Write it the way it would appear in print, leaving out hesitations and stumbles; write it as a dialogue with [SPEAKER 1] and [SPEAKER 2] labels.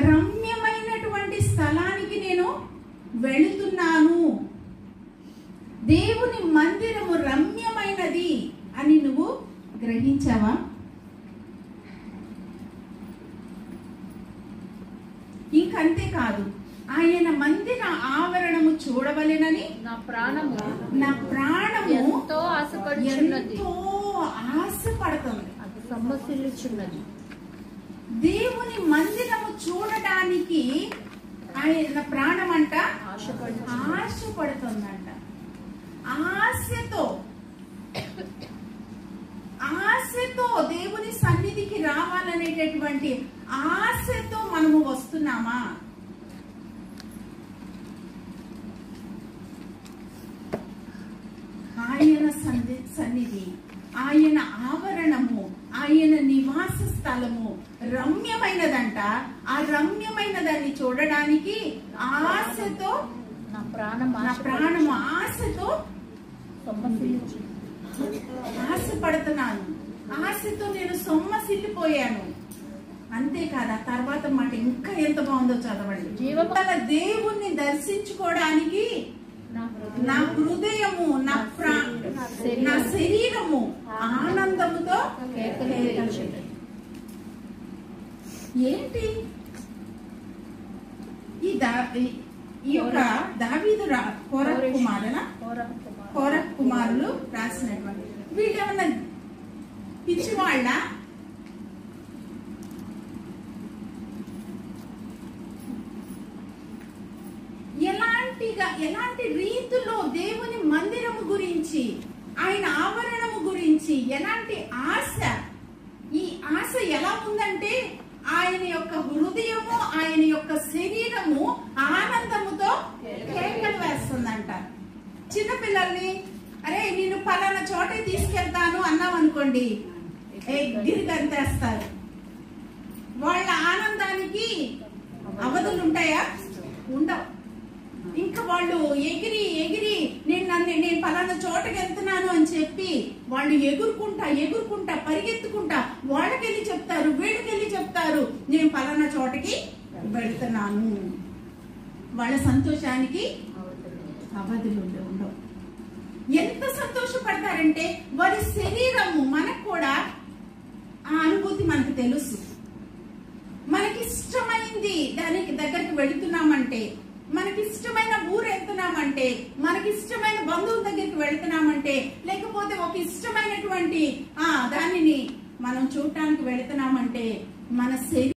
[SPEAKER 1] రమ్యమైనటువంటి స్థలానికి నేను వెళుతున్నాను. దేవుని మందిరము రమ్యమైనది అని నువ్వు గ్రహించావా? ఇంకంతే కాదు, ఆయన మందిర ఆవరణము చూడవలెనని
[SPEAKER 2] నా ప్రాణము
[SPEAKER 1] ఎంతో
[SPEAKER 2] ఆశపడుతుంది, అది సొమ్మసిల్లుచున్నది. దేవుని
[SPEAKER 1] మందిరము చూడడానికి ఆయన ప్రాణం అంట ఆశపడుతుందంట. ఆశతో దేవుని సన్నిధికి రావాలనేటటువంటి ఆశతో మనము వస్తున్నామా? ఆయన సన్నిధి, ఆయన ఆవరణము, ఆయన నివాస స్థలము రమ్యమైనదంట. ఆ రమ్యమైన దాన్ని చూడడానికి ఆశతో నా ప్రాణము ఆశతో ఆశపడుతున్నాను. ఆశతో నేను సొమ్మసిల్లిపోయాను. అంతేకాదు, ఆ తర్వాత మాట ఇంకా ఎంత బాగుందో చదవండి. జీవకాల దేవుణ్ణి దర్శించుకోవడానికి నా హృదయము, నా శరీరము ఆనందముతో ఏంటి ఈ యొక్క దావీదు కోరహ్ కుమారులు రాసినటువంటి వీళ్ళేమన్నా పిచ్చివాళ్ళ? ఎలాంటి రీతిలో దేవుని మందిరము గురించి, ఆయన ఆవరణము గురించి ఎలాంటి ఆశ, ఈ ఆశ ఎలా ఉందంటే ఆయన యొక్క హృదయము, ఆయన యొక్క శరీరము ఆనందముతో కేకలు వేస్తుందంట. చిన్నపిల్లల్ని అరే నేను పలానా చోటే తీసుకెళ్తాను అన్నాం అనుకోండి, గిరిగంతేస్తారు. వాళ్ళ ఆనందానికి అవధులు ఉంటాయా? ఉండవు. ఇంకా వాళ్ళు ఎగిరి నేను పలానా చోటకి వెళ్తున్నాను అని చెప్పి వాళ్ళు ఎగురుకుంటా పరిగెత్తుకుంటా వాళ్ళకెళ్ళి చెప్తారు, వీళ్ళకెళ్ళి చెప్తారు, నేను పలానా చోటకి వెళ్తున్నాను. వాళ్ళ సంతోషానికి అవధులు ఉండవు. ఎంత సంతోషపడతారంటే వారి శరీరము, మనకు కూడా ఆ అనుభూతి మనకు తెలుసు. మనకిష్టమైంది దానికి దగ్గరికి వెళుతున్నామంటే, మనకిష్టమైన ఊరు వెళ్తున్నామంటే, మనకిష్టమైన బంధువుల దగ్గరికి వెళుతున్నామంటే, లేకపోతే ఒక ఇష్టమైనటువంటి దానిని మనం చూడటానికి వెళుతున్నామంటే మన